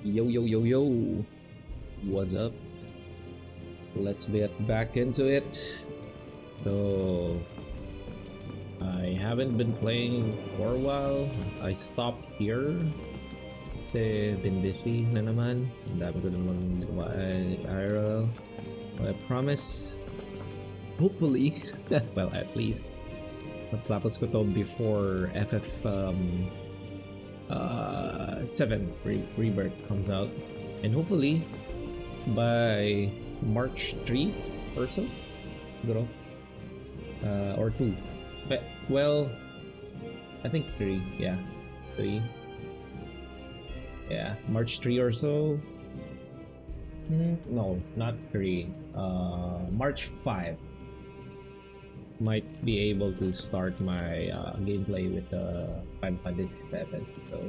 Yo, yo, yo, yo. What's up? Let's get back into it. So, I haven't been playing for a while. I stopped here. Kasi been busy na naman. Ang dami ko naman IRL. I promise, hopefully, well, at least, matapos ko to before FF 7 Rebirth comes out. And hopefully, by March 3 or so, siguro, or 2. But, well, I think 3, yeah, 3. Yeah, March 3 or so. No, not 3. March 5. Might be able to start my gameplay with Final Fantasy 7. So,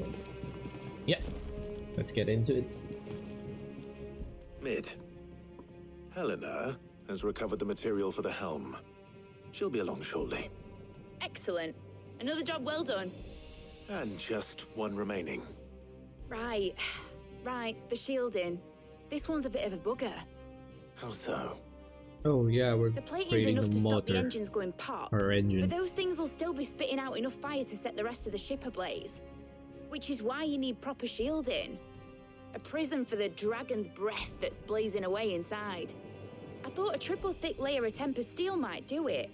yeah, let's get into it. Mid. Helena has recovered the material for the helm. She'll be along shortly. Excellent. Another job well done. And just one remaining. Right. The shielding. This one's a bit of a bugger. How so? Oh yeah, we're The plating's creating enough the to stop motor. the engines going pop. Our engine. But those things will still be spitting out enough fire to set the rest of the ship ablaze. Which is why you need proper shielding. A prison for the dragon's breath that's blazing away inside. I thought a triple thick layer of tempered steel might do it.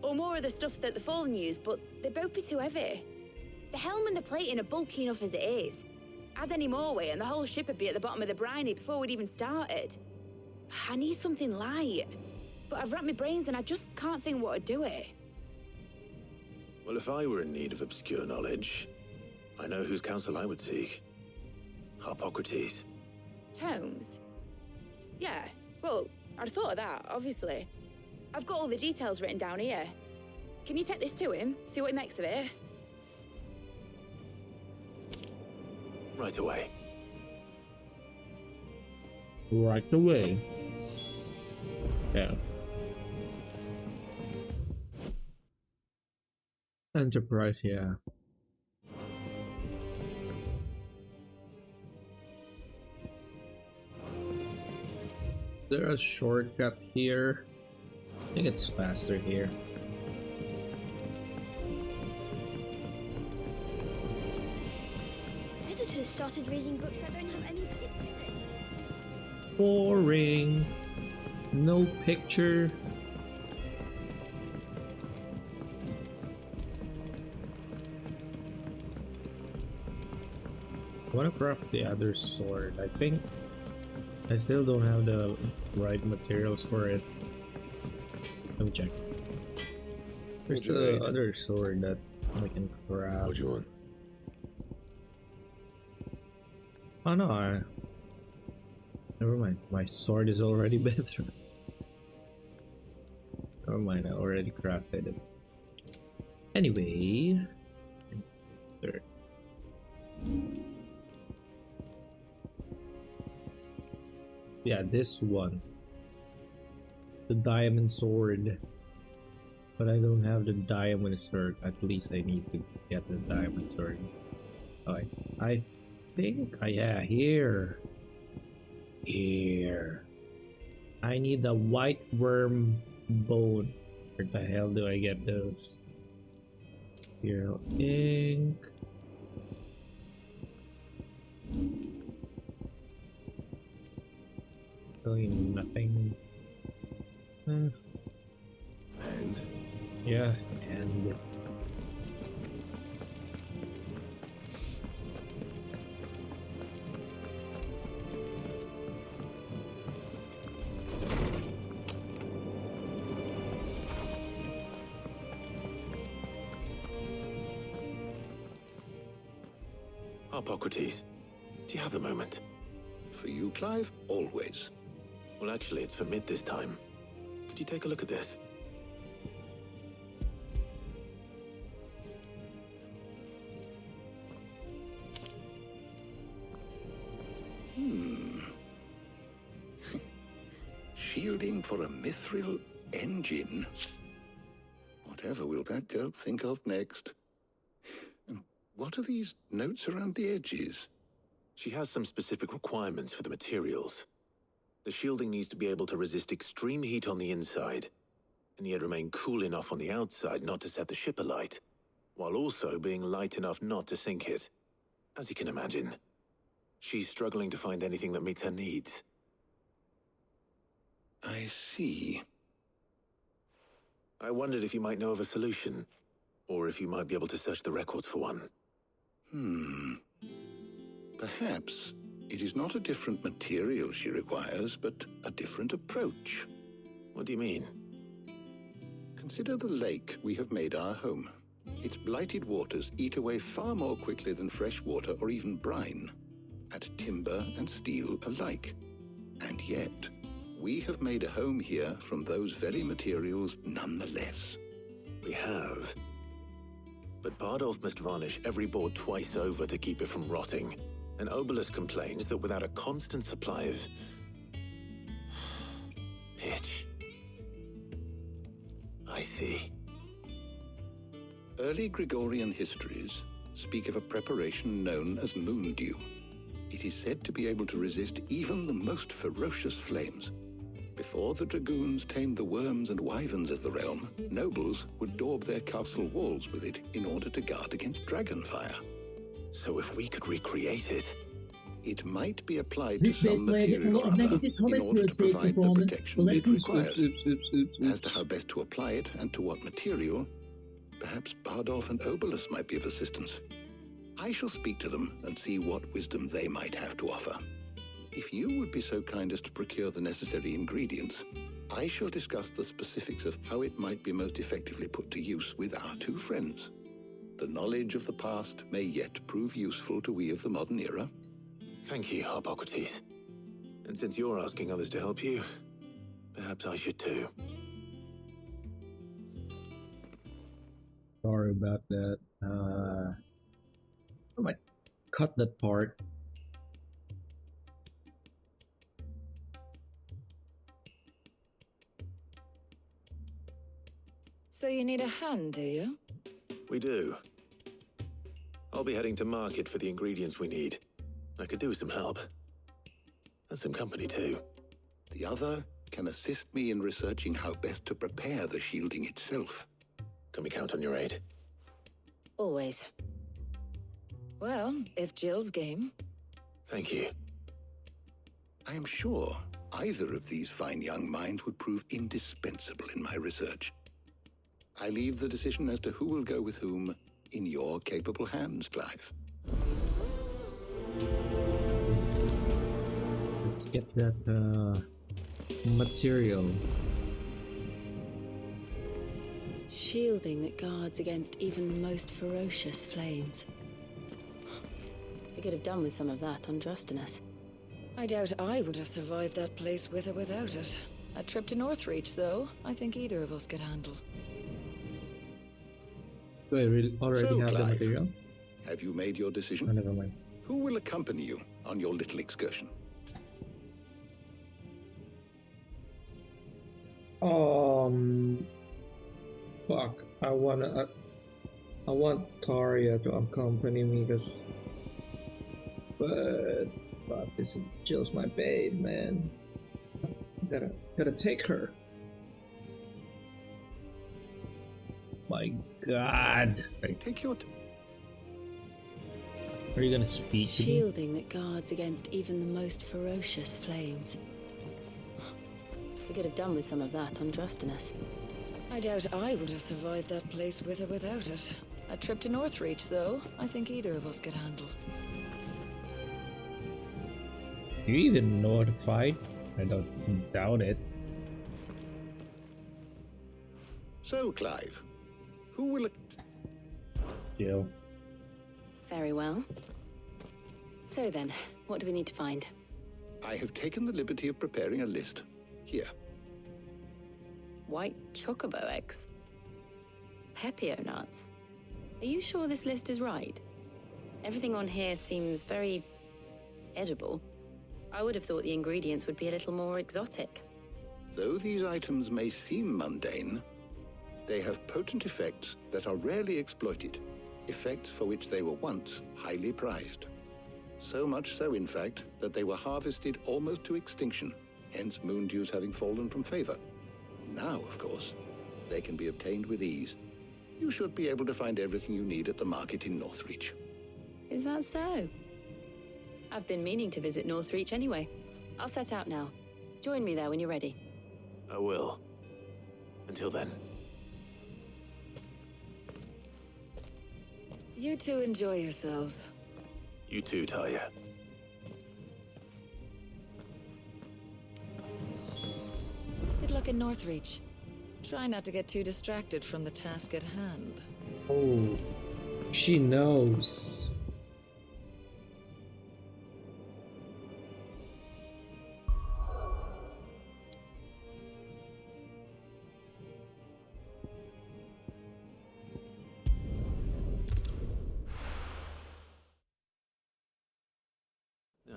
Or more of the stuff that the Fallen use, but they'd both be too heavy. The helm and the plating are bulky enough as it is. Add any more weight and the whole ship would be at the bottom of the briny before we'd even started. I need something light. But I've racked my brains and I just can't think what would do it. Well, if I were in need of obscure knowledge, I know whose counsel I would seek. Harpocrates. Tomes? Yeah, well, I'd thought of that, obviously. I've got all the details written down here. Can you take this to him, see what he makes of it? Right away. Right away. Yeah. Enterprise, yeah. There's a shortcut here. I think it's faster here. Editors started reading books that don't have any pictures in. Boring. No picture. I want to craft the other sword. I think I still don't have the right materials for it. Let me check. There's the other sword that I can craft. What do you want? Oh no, never mind. My sword is already better. Never mind, I already crafted it. Anyway, there. Yeah, this one. The diamond sword. But I don't have the diamond sword. At least I need to get the diamond sword. Alright. I think, yeah, here. Here. I need the white worm bone. Where the hell do I get those? Here, ink. Doing nothing. And? Yeah, and Harpocrates, do you have a moment? For you, Clive? Always. Well, actually, it's for Mid this time. Could you take a look at this? Shielding for a mithril engine. Whatever will that girl think of next? And what are these notes around the edges? She has some specific requirements for the materials. The shielding needs to be able to resist extreme heat on the inside, and yet remain cool enough on the outside not to set the ship alight, while also being light enough not to sink it. As you can imagine, she's struggling to find anything that meets her needs. I see. I wondered if you might know of a solution, or if you might be able to search the records for one. Perhaps it is not a different material she requires, but a different approach. What do you mean? Consider the lake we have made our home. Its blighted waters eat away far more quickly than fresh water or even brine, at timber and steel alike. And yet, we have made a home here from those very materials nonetheless. We have. But Bardolph must varnish every board twice over to keep it from rotting. And Obelus complains that without a constant supply of pitch. I see. Early Gregorian histories speak of a preparation known as moon dew. It is said to be able to resist even the most ferocious flames. Before the dragoons tamed the worms and wyverns of the realm, nobles would daub their castle walls with it in order to guard against dragon fire. So if we could recreate it, it might be applied This to best some player gets a lot of material or negative other in comments order for to a stage provide the performance. protection Well, it let's requires. As to how best to apply it and to what material, perhaps Bardolph and Obelus might be of assistance. I shall speak to them and see what wisdom they might have to offer. If you would be so kind as to procure the necessary ingredients, I shall discuss the specifics of how it might be most effectively put to use with our two friends. The knowledge of the past may yet prove useful to we of the modern era. thank you, Hippocrates. And since you're asking others to help you, perhaps I should too. Sorry about that. I might cut that part. So you need a hand, do you? We do. I'll be heading to market for the ingredients we need. I could do with some help. And some company too. The other can assist me in researching how best to prepare the shielding itself. Can we count on your aid? Always. Well, if Jill's game. Thank you. I am sure either of these fine young minds would prove indispensable in my research. I leave the decision as to who will go with whom in your capable hands, Clive. Let's get that material. Shielding that guards against even the most ferocious flames. We could have done with some of that on Drustinus. I doubt I would have survived that place with or without it. A trip to Northreach, though, I think either of us could handle. Do I really already So, have the Clive, material? Have you made your Oh, decision? never mind. Who will accompany you on your little excursion? Fuck. I want Taria to accompany me because, but this is Jill's my babe, man. Gotta take her. My God. Take your Are you gonna speak to me? Shielding that guards against even the most ferocious flames. We could have done with some of that on Drustinus. I doubt I would have survived that place with or without it. A trip to Northreach, though, I think either of us could handle. You even know how to fight? I don't doubt it. So, Clive, who will... Jill. Very well. So then, what do we need to find? I have taken the liberty of preparing a list. Here. White chocobo eggs. Pepio nuts. Are you sure this list is right? Everything on here seems very edible. I would have thought the ingredients would be a little more exotic. Though these items may seem mundane, they have potent effects that are rarely exploited, effects for which they were once highly prized. So much so, in fact, that they were harvested almost to extinction, hence moon dews having fallen from favor. Now, of course, they can be obtained with ease. You should be able to find everything you need at the market in Northreach. Is that so? I've been meaning to visit Northreach anyway. I'll set out now. Join me there when you're ready. I will. Until then. You two enjoy yourselves. You too, Talia. Good luck in Northreach. Try not to get too distracted from the task at hand. Oh, she knows.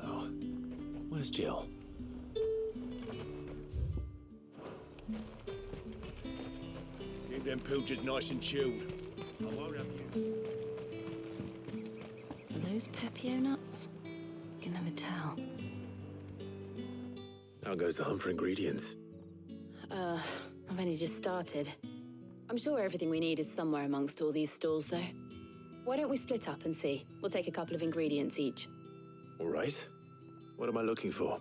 Oh, where's Jill? Keep them pilchards nice and chilled. I won't have you. Are those Pepio nuts? Can never tell. How goes the hunt for ingredients? I've only just started. I'm sure everything we need is somewhere amongst all these stalls, though. Why don't we split up and see? We'll take a couple of ingredients each. All right. What am I looking for?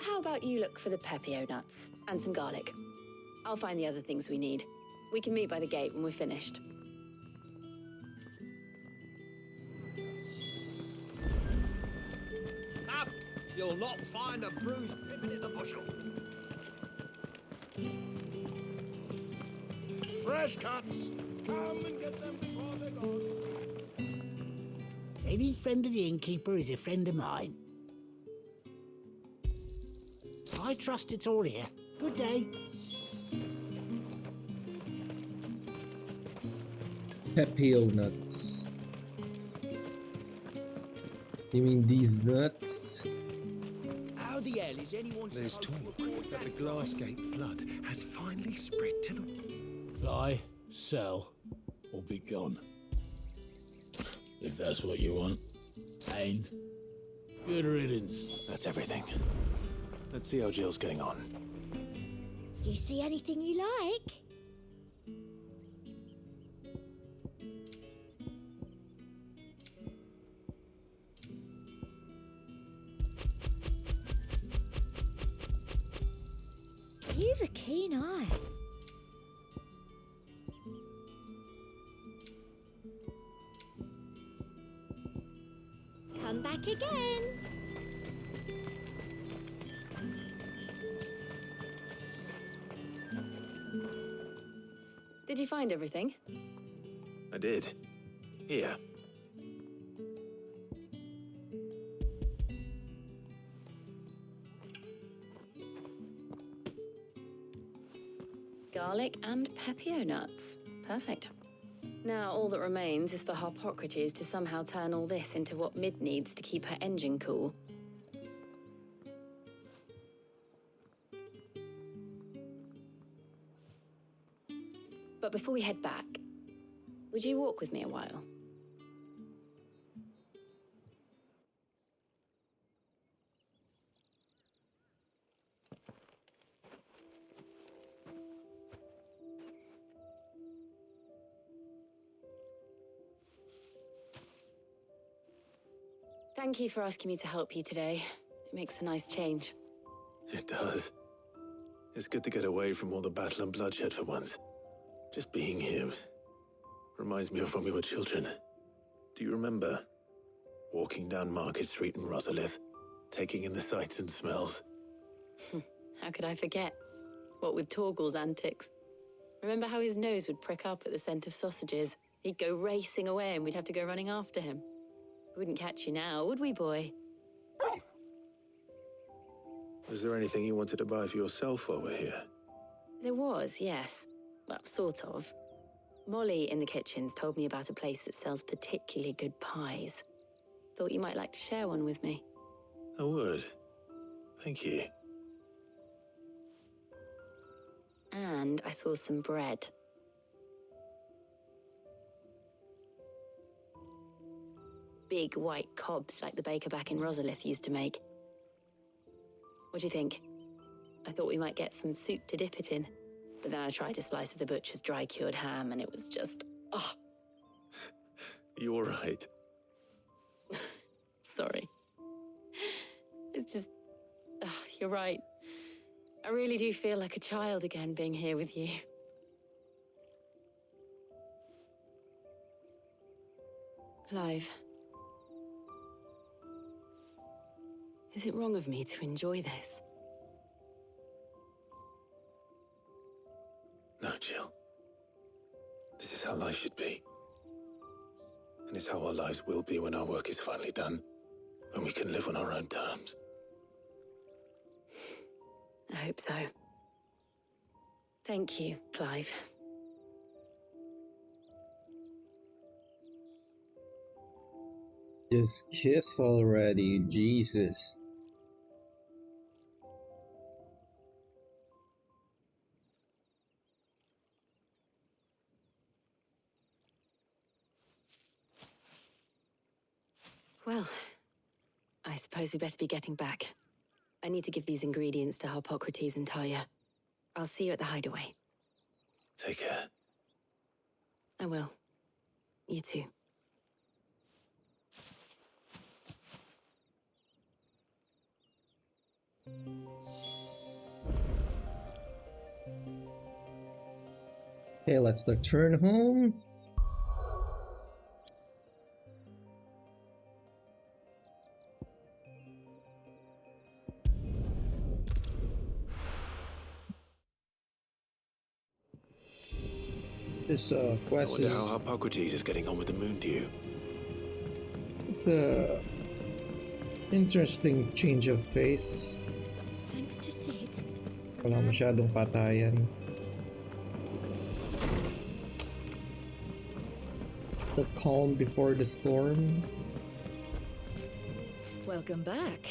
How about you look for the Pepio nuts and some garlic? I'll find the other things we need. We can meet by the gate when we're finished. Up! You'll not find a bruised pippin in the bushel. Fresh cuts. Come and get them before they're gone. Any friend of the innkeeper is a friend of mine. I trust it's all here. Good day. Pepio nuts. You mean these nuts? How the hell is anyone There's supposed talk to afford that the Glassgate flood has finally spread to the... Buy, sell, or be gone. If that's what you want. And good riddance. That's everything. Let's see how Jill's getting on. Do you see anything you like? You've a keen eye. Come back again. Did you find everything? I did. Here. Garlic and Pepio nuts. Perfect. Now all that remains is for Harpocrates to somehow turn all this into what Mid needs to keep her engine cool. But before we head back, would you walk with me a while? Thank you for asking me to help you today. It makes a nice change. It does. It's good to get away from all the battle and bloodshed for once. Just being here reminds me of when we were children. Do you remember? Walking down Market Street in Rosalith, taking in the sights and smells. How could I forget? What with Torgal's antics. Remember how his nose would prick up at the scent of sausages? He'd go racing away and we'd have to go running after him. We wouldn't catch you now, would we, boy? Was there anything you wanted to buy for yourself while we're here? There was, yes. Well, sort of. Molly in the kitchens told me about a place that sells particularly good pies. Thought you might like to share one with me. I would. Thank you. And I saw some bread. big white cobs like the baker back in Rosalith used to make. What do you think? I thought we might get some soup to dip it in, but then I tried a slice of the butcher's dry-cured ham and it was just, oh. You all right? Sorry. It's just, you're right. I really do feel like a child again being here with you. Clive. Is it wrong of me to enjoy this? No, Jill. This is how life should be. And it's how our lives will be when our work is finally done. When we can live on our own terms. I hope so. Thank you, Clive. Just kiss already, Jesus. Well, I suppose we better be getting back. I need to give these ingredients to Harpocrates and Talia. I'll see you at the hideaway. Take care. I will. You too. Okay, let's return home. This quest I is... wonder how Harpocrates is getting on with the moon dew. It's a interesting change of pace. Thanks to Sid. Wala masyadong patayan. The calm before the storm. Welcome back.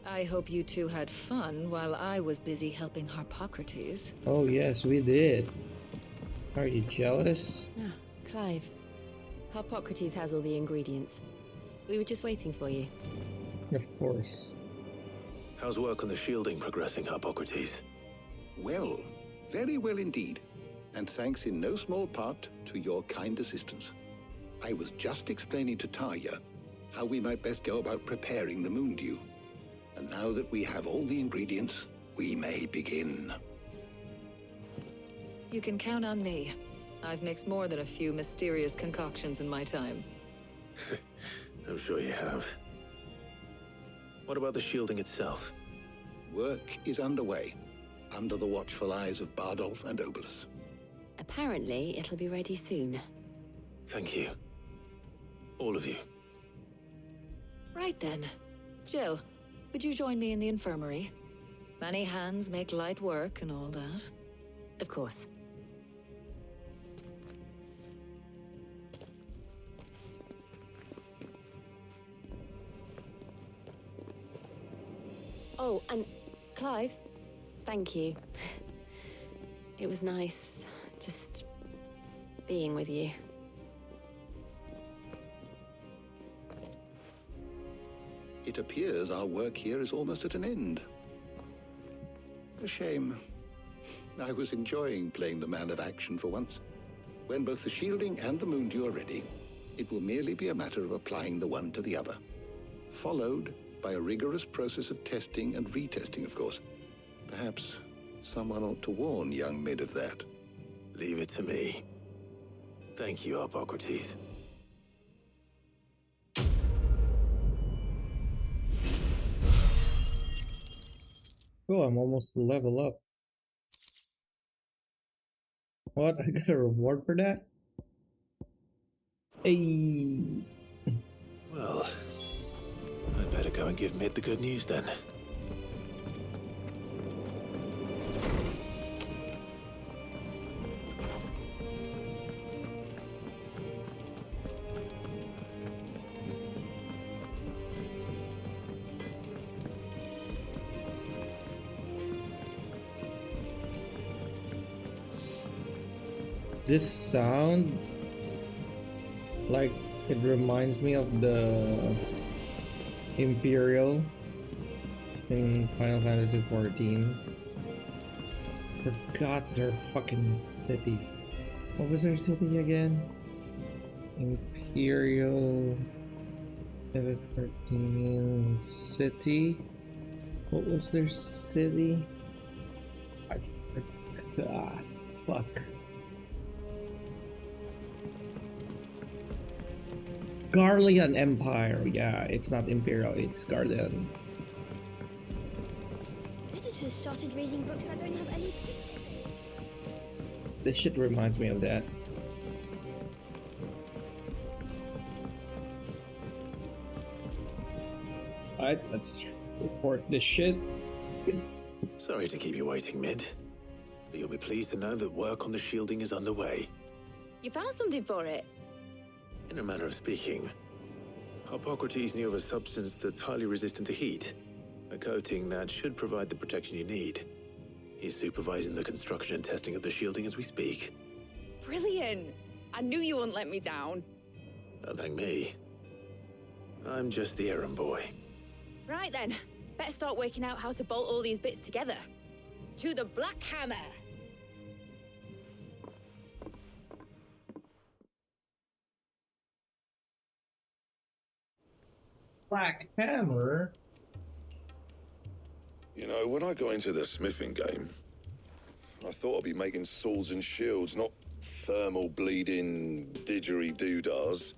I hope you two had fun while I was busy helping Harpocrates. Oh yes, we did. Are you jealous? Ah, Clive. Harpocrates has all the ingredients. We were just waiting for you. Of course. How's work on the shielding progressing, Harpocrates? Well, very well indeed. And thanks in no small part to your kind assistance. I was just explaining to Talia how we might best go about preparing the moon dew. And now that we have all the ingredients, we may begin. You can count on me. I've mixed more than a few mysterious concoctions in my time. I'm sure you have. What about the shielding itself? Work is underway, under the watchful eyes of Bardolph and Obolus. Apparently, it'll be ready soon. Thank you. All of you. Right then. Jill, would you join me in the infirmary? Many hands make light work and all that. Of course. Oh, and Clive, thank you. It was nice just being with you. It appears our work here is almost at an end. A shame. I was enjoying playing the man of action for once. When both the shielding and the moon dew are ready, it will merely be a matter of applying the one to the other. Followed by a rigorous process of testing and retesting, of course. Perhaps someone ought to warn young Mid of that. Leave it to me. Thank you, Harpocrates. Oh, I'm almost level up. What? I got a reward for that? Hey. Well, I'd better go and give Mid the good news then. This sound like It reminds me of the Imperial in Final Fantasy XIV. Forgot their fucking city. What was their city again? Imperial XIV city. What was their city? I forgot. Fuck. Garlean Empire. Yeah, it's not Imperial, it's Garlean. Editors started reading books that don't have any pictures in. This shit reminds me of that. Alright, let's report this shit. Sorry to keep you waiting, Mid. But you'll be pleased to know that work on the shielding is underway. You found something for it? In a manner of speaking, Hippocrates knew of a substance that's highly resistant to heat, a coating that should provide the protection you need. He's supervising the construction and testing of the shielding as we speak. Brilliant! I knew you wouldn't let me down. Don't thank me. I'm just the errand boy. Right then, better start working out how to bolt all these bits together. To the Black Hammer! Black Hammer? You know, when I got into the smithing game, I thought I'd be making swords and shields, not thermal bleeding didgeridoo-dahs.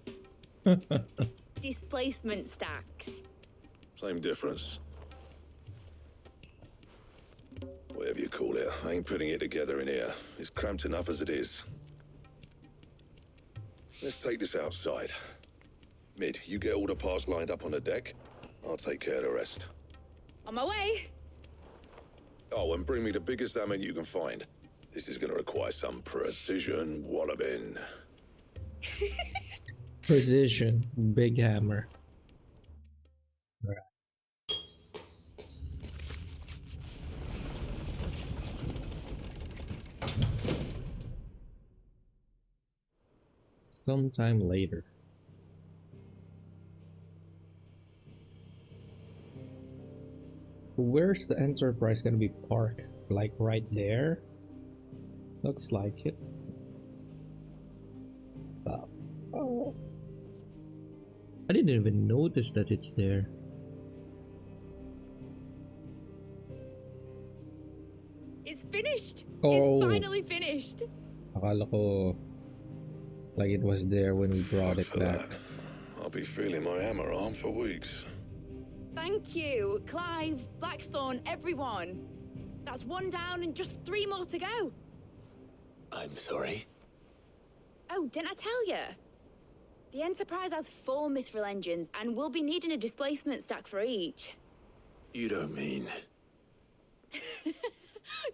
Displacement stacks. Same difference. Whatever you call it, I ain't putting it together in here. It's cramped enough as it is. Let's take this outside. Mid, you get all the parts lined up on the deck. I'll take care of the rest. On my way! Oh, and bring me the biggest hammer you can find. This is gonna require some precision walloping. Precision. Big hammer. Right. Sometime later. Where's the Enterprise gonna be parked? Like right there? Looks like it. Oh. I didn't even notice that it's there. It's finished! Oh. It's finally finished! Akala ko like it was there when we brought it back. I'll be feeling my hammer arm for weeks. Thank you, Clive, Blackthorn, everyone. That's one down and just 3 more to go. I'm sorry. Oh, didn't I tell you? The Enterprise has 4 mithril engines and we'll be needing a displacement stack for each. You don't mean...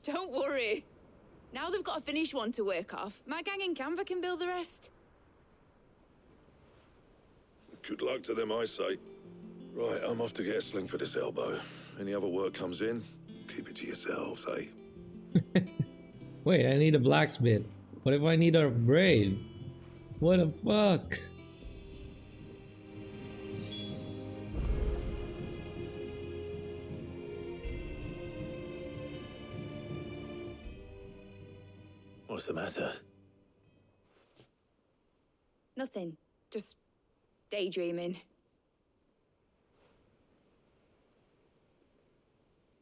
Don't worry. Now they've got a finished one to work off. My gang in Canva can build the rest. Good luck to them, I say. Right, I'm off to get a sling for this elbow. Any other work comes in, keep it to yourselves, eh? Wait, I need a blacksmith. What if I need a braid? What the fuck? What's the matter? Nothing. Just daydreaming.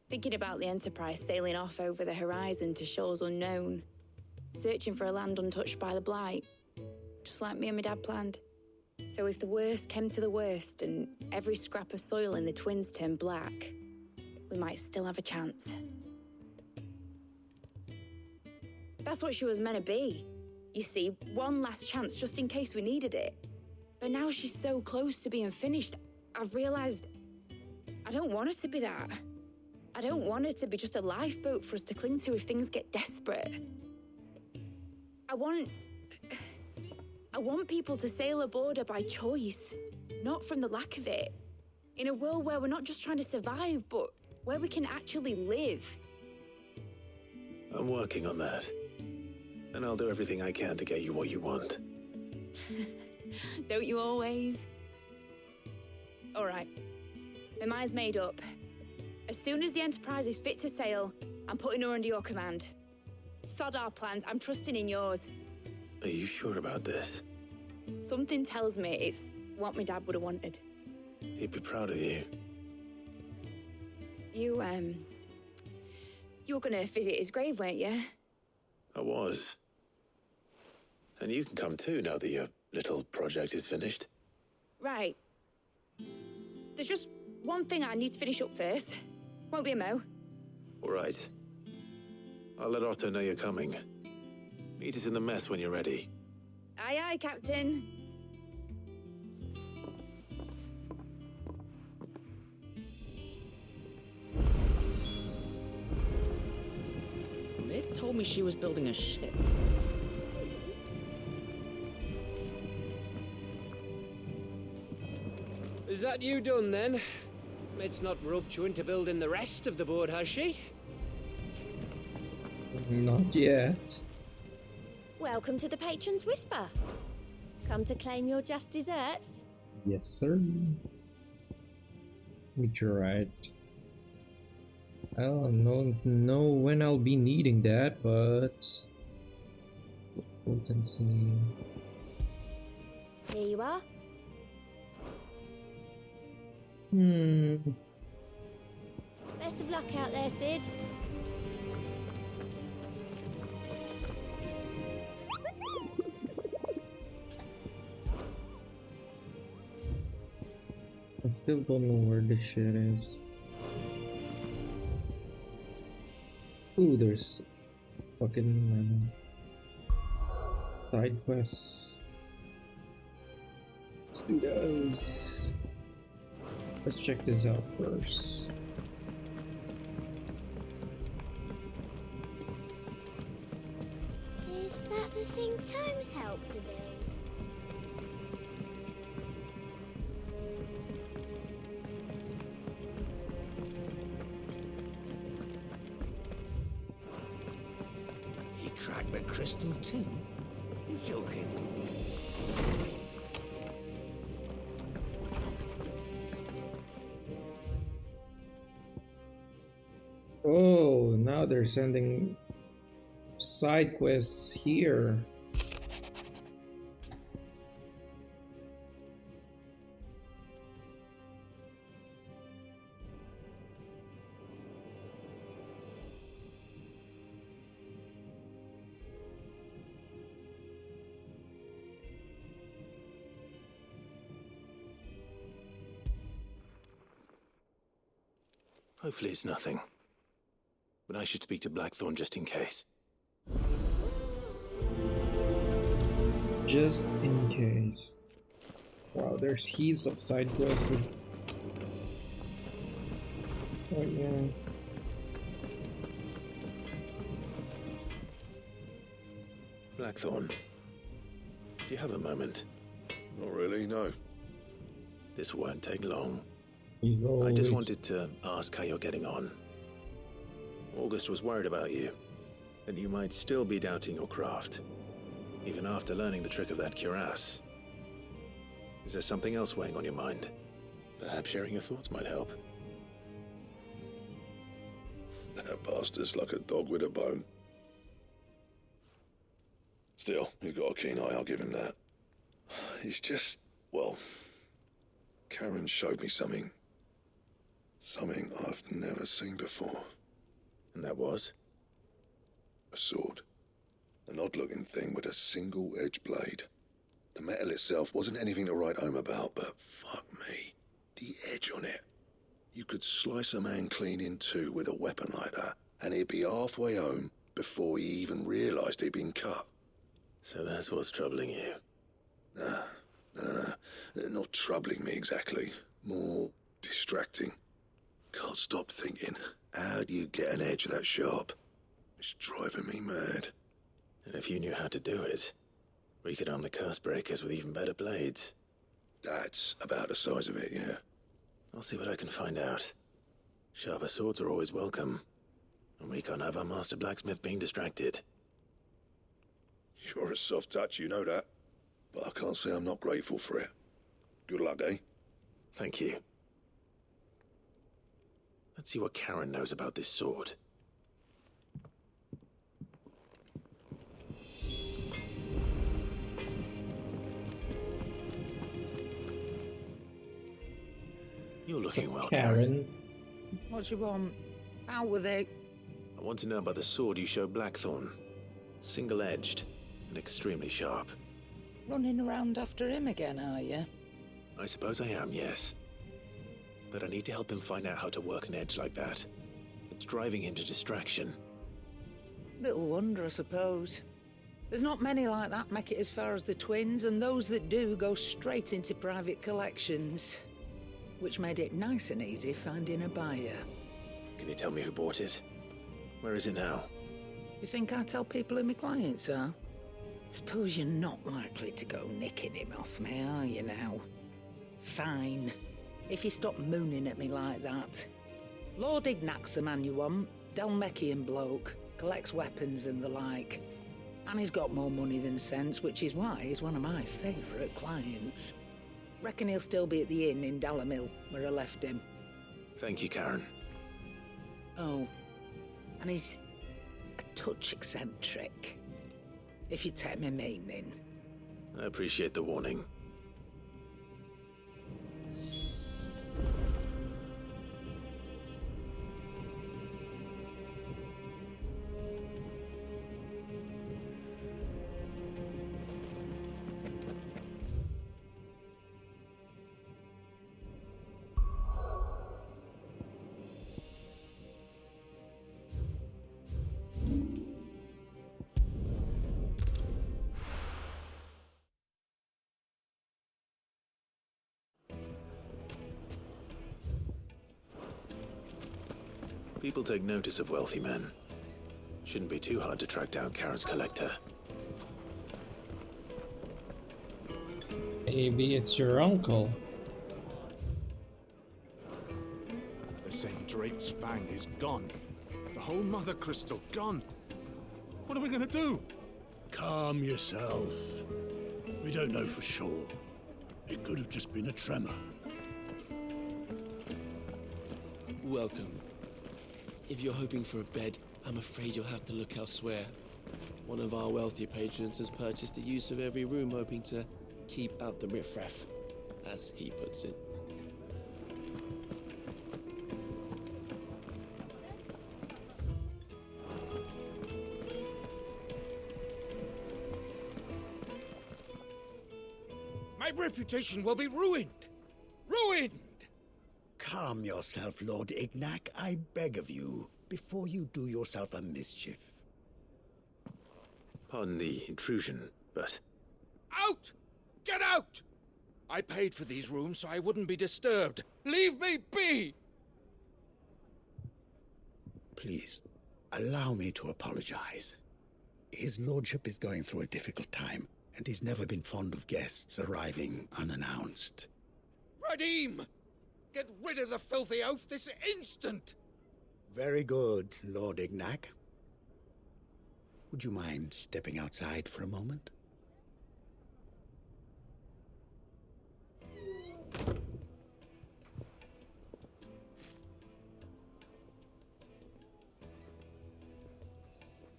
Thinking about the Enterprise sailing off over the horizon to shores unknown. Searching for a land untouched by the Blight. Just like me and my dad planned. So if the worst came to the worst and every scrap of soil in the Twins turned black, we might still have a chance. That's what she was meant to be. You see, one last chance just in case we needed it. But now she's so close to being finished, I've realized I don't want her to be that. I don't want her to be just a lifeboat for us to cling to if things get desperate. I want people to sail aboard her by choice, not from the lack of it. In a world where we're not just trying to survive, but where we can actually live. I'm working on that. And I'll do everything I can to get you what you want. Don't you always? All right. My mind's made up. As soon as the Enterprise is fit to sail, I'm putting her under your command. Sod our plans, I'm trusting in yours. Are you sure about this? Something tells me it's what my dad would have wanted. He'd be proud of you. You were gonna visit his grave, weren't you? I was. And you can come too now that your little project is finished. Right. There's just one thing I need to finish up first. Won't be a mo. All right. I'll let Otto know you're coming. Meet us in the mess when you're ready. Aye, aye, Captain. They told me she was building a ship. Is that you done then? It's not roped you into building the rest of the board, has she? Not yet. Welcome to the Patron's Whisper. Come to claim your just desserts? Yes, sir. You're right. I don't know when I'll be needing that, but potency. Here you are. Best of luck out there, Sid. I still don't know where this shit is. Ooh, there's fucking side quests. Let's do those. Let's check this out first. Is that the thing Tomes helped to build? He cracked the crystal too? You're joking. Oh, now they're sending side quests here. Hopefully it's nothing. But I should speak to Blackthorn just in case. Just in case. Wow, there's heaps of side quests with... Oh yeah. Blackthorn, do you have a moment? Not really, no. This won't take long. He's always... I just wanted to ask how you're getting on. August was worried about you, that you might still be doubting your craft, even after learning the trick of that cuirass. Is there something else weighing on your mind? Perhaps sharing your thoughts might help. That bastard's like a dog with a bone. Still, you've got a keen eye, I'll give him that. He's just, well, Karen showed me something. Something I've never seen before. And that was? A sword. An odd-looking thing with a single-edged blade. The metal itself wasn't anything to write home about, but fuck me. The edge on it. You could slice a man clean in two with a weapon like that, and he'd be halfway home before he even realised he'd been cut. So that's what's troubling you? No. Not troubling me exactly. More distracting. Can't stop thinking, how do you get an edge that sharp? It's driving me mad. And if you knew how to do it, we could arm the curse breakers with even better blades. That's about the size of it, yeah. I'll see what I can find out. Sharper swords are always welcome. And we can't have our master blacksmith being distracted. You're a soft touch, you know that. but I can't say I'm not grateful for it. Good luck, eh? Thank you. Let's see what Karen knows about this sword. You're looking well, Karen. What do you want? Out with it. I want to know about the sword you showed Blackthorn. Single-edged and extremely sharp. Running around after him again, are you? I suppose I am, yes. But I need to help him find out how to work an edge like that. It's driving him to distraction. Little wonder, I suppose. There's not many like that make it as far as the twins, and those that do go straight into private collections. Which made it nice and easy finding a buyer. Can you tell me who bought it? Where is it now? You think I tell people who my clients are? Suppose you're not likely to go nicking him off me, are you now? Fine. If you stop mooning at me like that. Lord Ignac's the man you want. Dalmekian bloke. Collects weapons and the like. And he's got more money than sense, which is why he's one of my favourite clients. Reckon he'll still be at the inn in Dalamil, where I left him. Thank you, Karen. Oh, and he's a touch eccentric, if you take my meaning. I appreciate the warning. People take notice of wealthy men. Shouldn't be too hard to track down Karen's collector. Maybe it's your uncle. The St. Drape's Fang is gone. The whole Mother Crystal gone. What are we gonna do? Calm yourself. We don't know for sure. It could have just been a tremor. Welcome. If you're hoping for a bed, I'm afraid you'll have to look elsewhere. One of our wealthier patrons has purchased the use of every room, hoping to keep out the riffraff, as he puts it. My reputation will be ruined! Ruined! Calm yourself, Lord Ignac, I beg of you, before you do yourself a mischief. Pardon the intrusion, but... Out! Get out! I paid for these rooms so I wouldn't be disturbed. Leave me be! Please, allow me to apologize. His lordship is going through a difficult time, and he's never been fond of guests arriving unannounced. Radim! Get rid of the filthy oaf this instant! Very good, Lord Ignac. Would you mind stepping outside for a moment?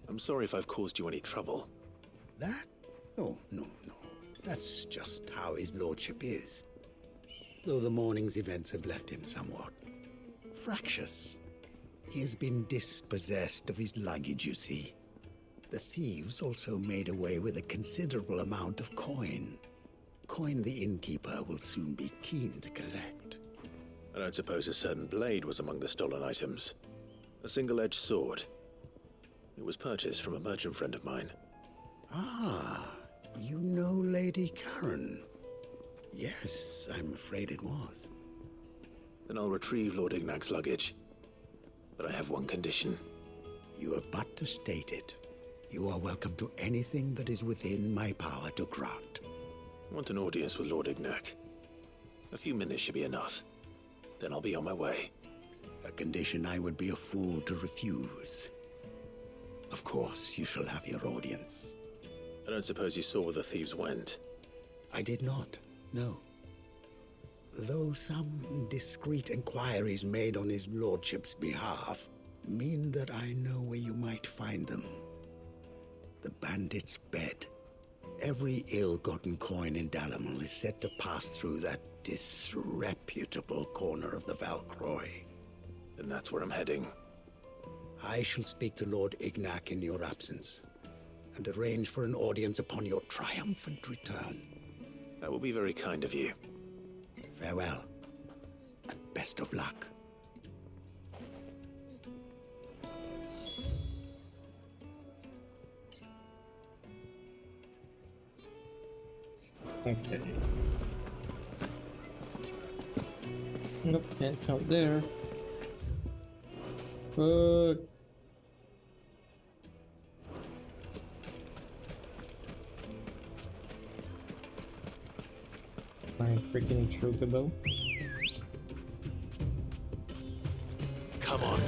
I'm sorry if I've caused you any trouble. That? Oh, no. That's just how his lordship is. Though the morning's events have left him somewhat fractious. He has been dispossessed of his luggage, you see. The thieves also made away with a considerable amount of coin. Coin the innkeeper will soon be keen to collect. I don't suppose a certain blade was among the stolen items. A single-edged sword. It was purchased from a merchant friend of mine. Ah, you know Lady Karen. Yes, I'm afraid it was. Then I'll retrieve Lord Ignac's luggage. But I have one condition. You have but to state it. You are welcome to anything that is within my power to grant. I want an audience with Lord Ignac. A few minutes should be enough. Then I'll be on my way. A condition I would be a fool to refuse. Of course, you shall have your audience. I don't suppose you saw where the thieves went. I did not, no. Though some discreet inquiries made on his lordship's behalf mean that I know where you might find them. The bandit's bed. Every ill-gotten coin in Dalamil is said to pass through that disreputable corner of the Valcroy. Then that's where I'm heading. I shall speak to Lord Ignac in your absence, and arrange for an audience upon your triumphant return. That will be very kind of you. Farewell, and best of luck. Okay. Nope, can't come there. Fuck. My freaking chocobo. Come on.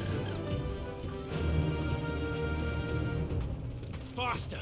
Faster!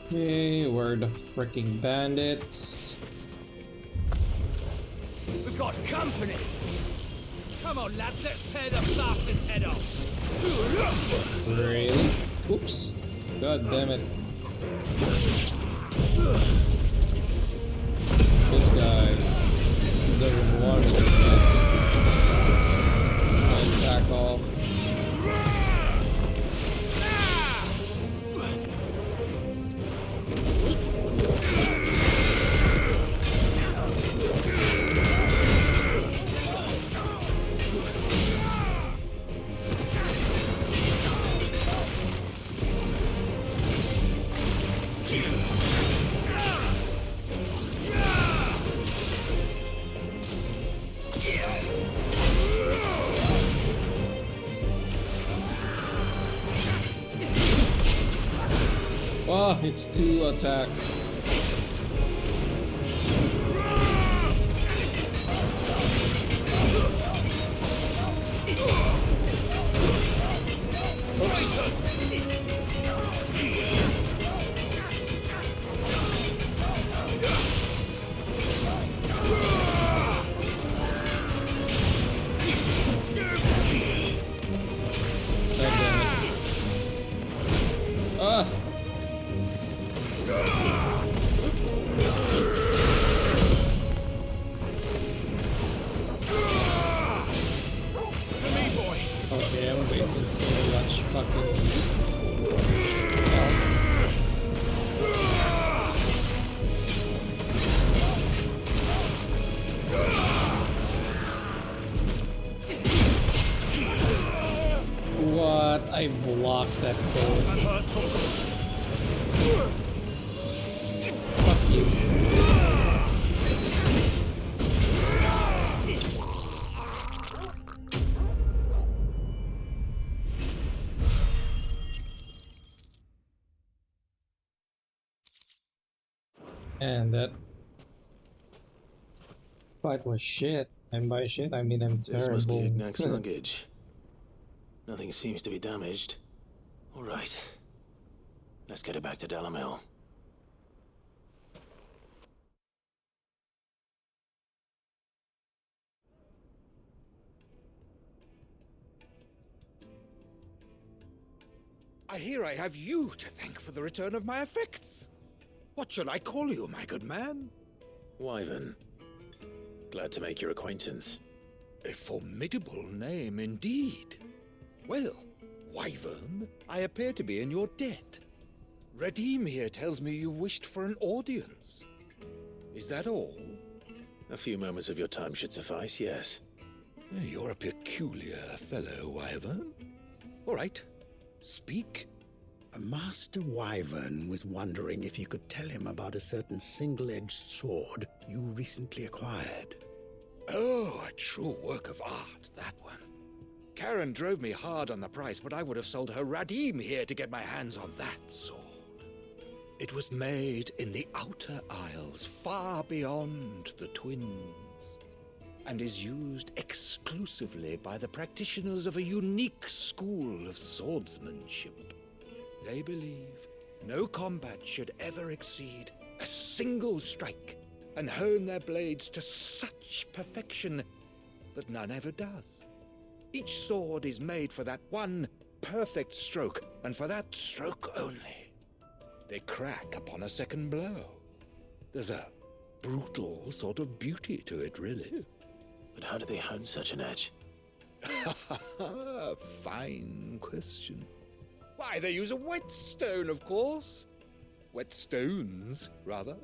Hey, we're the freaking bandits. We've got company! Come on, lads, let's tear the bastard's head off! Really? Oops. God damn it. This guy doesn't want me to get my attack off. Oh, it's 2 attacks. Okay, I'm wasting so much fucking What? I blocked that goal. Fuck you. And that fight was shit. And by shit, I mean I'm terrible. This must be Ignac's luggage. Nothing seems to be damaged. All right. Let's get it back to Dalamil. I hear I have you to thank for the return of my effects. What shall I call you, my good man? Wyvern. Glad to make your acquaintance. A formidable name indeed. Well, Wyvern, I appear to be in your debt. Radim here tells me you wished for an audience. Is that all? A few moments of your time should suffice, yes. You're a peculiar fellow, Wyvern. All right, speak. Master Wyvern was wondering if you could tell him about a certain single-edged sword you recently acquired. Oh, a true work of art, that one. Karen drove me hard on the price, but I would have sold her Radim here to get my hands on that sword. It was made in the Outer Isles, far beyond the Twins, and is used exclusively by the practitioners of a unique school of swordsmanship. They believe no combat should ever exceed a single strike, and hone their blades to such perfection that none ever does. Each sword is made for that one perfect stroke, and for that stroke only. They crack upon a second blow. There's a brutal sort of beauty to it, really. But how do they hone such an edge? Fine question. Why, they use a whetstone, of course. Whetstones, rather.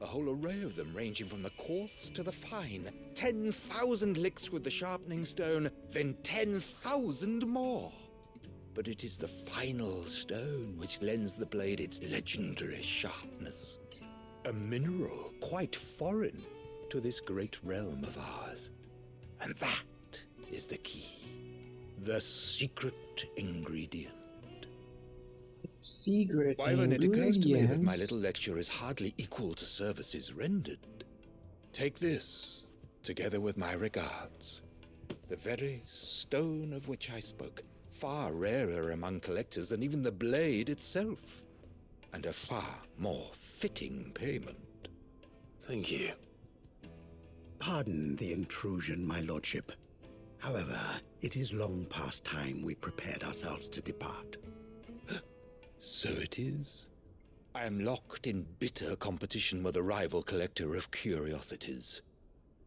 A whole array of them, ranging from the coarse to the fine. 10,000 licks with the sharpening stone, then 10,000 more. But it is the final stone which lends the blade its legendary sharpness. A mineral quite foreign to this great realm of ours. And that is the key. The secret ingredient. Secret Wyvern, it occurs to me that my ingredients. little lecture is hardly equal to services rendered. Take this, together with my regards. The very stone of which I spoke, far rarer among collectors than even the blade itself, and a far more fitting payment. Thank you. Pardon the intrusion, my lordship. However, it is long past time we prepared ourselves to depart. So it is. I am locked in bitter competition with a rival collector of curiosities.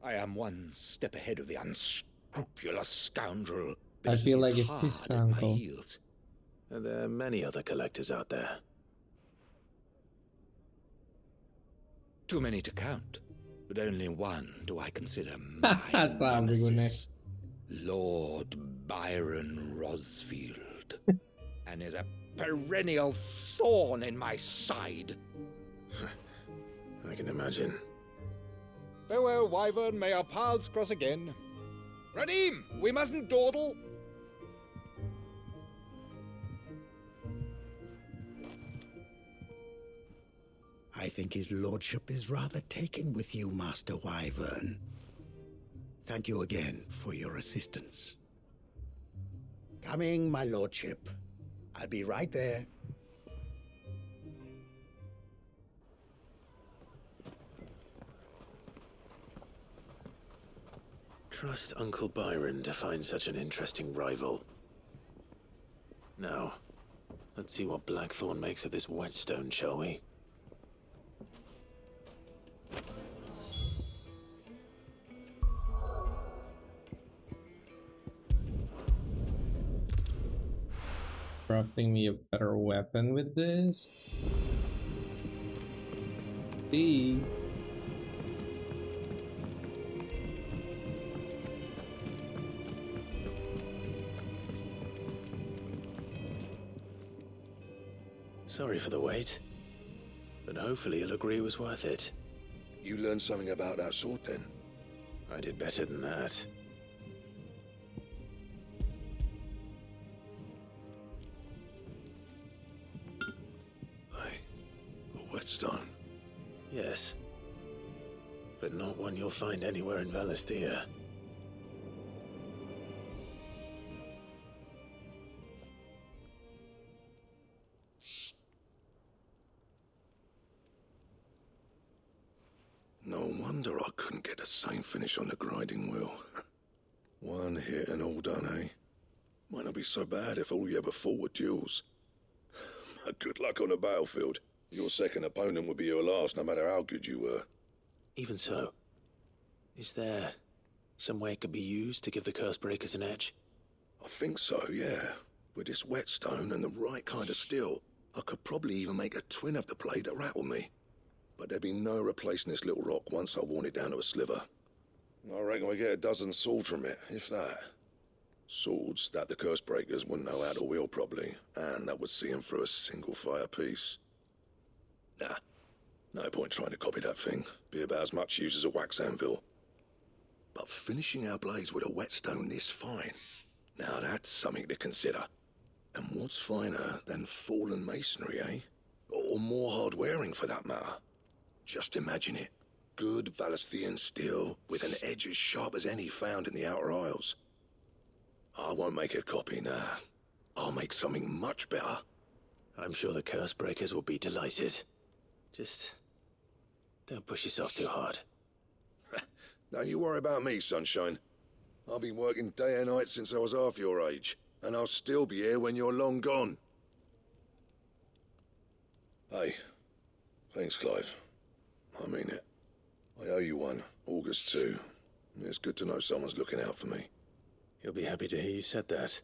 I am one step ahead of the unscrupulous scoundrel. I feel like he's it's his hard at my uncle. heels. Are there many other collectors out there? Too many to count, but only one do I consider my Sabi ko na. nemesis. Lord Byron Rosfield. And is a perennial thorn in my side. I can imagine. Farewell, Wyvern. May our paths cross again. Radim, we mustn't dawdle. I think his lordship is rather taken with you, Master Wyvern. Thank you again for your assistance. Coming, my lordship. I'll be right there. Trust Uncle Byron to find such an interesting rival. Now, let's see what Blackthorn makes of this whetstone, shall we? Crafting me a better weapon with this. B. Sorry for the wait, but hopefully you'll agree it was worth it. You learned something about that sword then? I did better than that. A whetstone? Yes, but not one you'll find anywhere in Valisthea. No wonder I couldn't get the same finish on the grinding wheel. One hit and all done, eh? Might not be so bad if all you ever fought were duels. Good luck on the battlefield. Your second opponent would be your last, no matter how good you were. Even so, is there some way it could be used to give the curse breakers an edge? I think so, yeah. With this whetstone and the right kind of steel, I could probably even make a twin of the blade that rattled me. But there'd be no replacing this little rock once I worn it down to a sliver. I reckon we get a dozen swords from it, if that. Swords that the curse breakers wouldn't know how to wield properly, and that would see them through a single fire piece. Nah, no point trying to copy that thing. Be about as much use as a wax anvil. But finishing our blades with a whetstone this fine, now that's something to consider. And what's finer than fallen masonry, eh? Or more hard-wearing, for that matter. Just imagine it. Good Valisthian steel with an edge as sharp as any found in the Outer Isles. I won't make a copy, nah. I'll make something much better. I'm sure the curse breakers will be delighted. Just don't push yourself too hard. Don't you worry about me, sunshine. I've been working day and night since I was half your age, and I'll still be here when you're long gone. Hey, thanks, Clive. I mean it. I owe you one, August too. It's good to know someone's looking out for me. He'll be happy to hear you said that.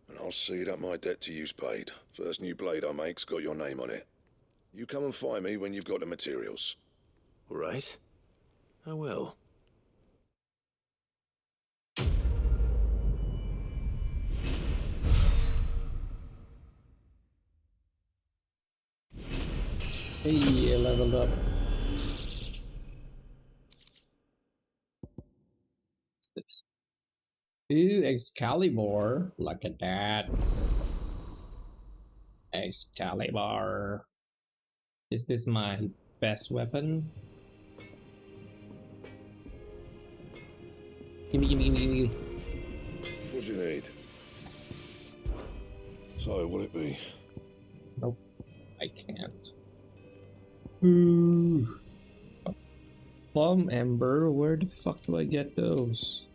And I'll see that my debt to you's paid. First new blade I make's got your name on it. You come and find me when you've got the materials. All right. I will. Hey, I leveled up. What's this? Ooh, Excalibur. Look at that. Excalibur. Is this my best weapon? Gimme, gimme, gimme, gimme. What do you need? So, what'll it be? Nope, I can't. Ooh. Plum Ember, where the fuck do I get those?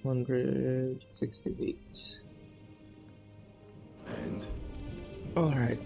168. And? Alright.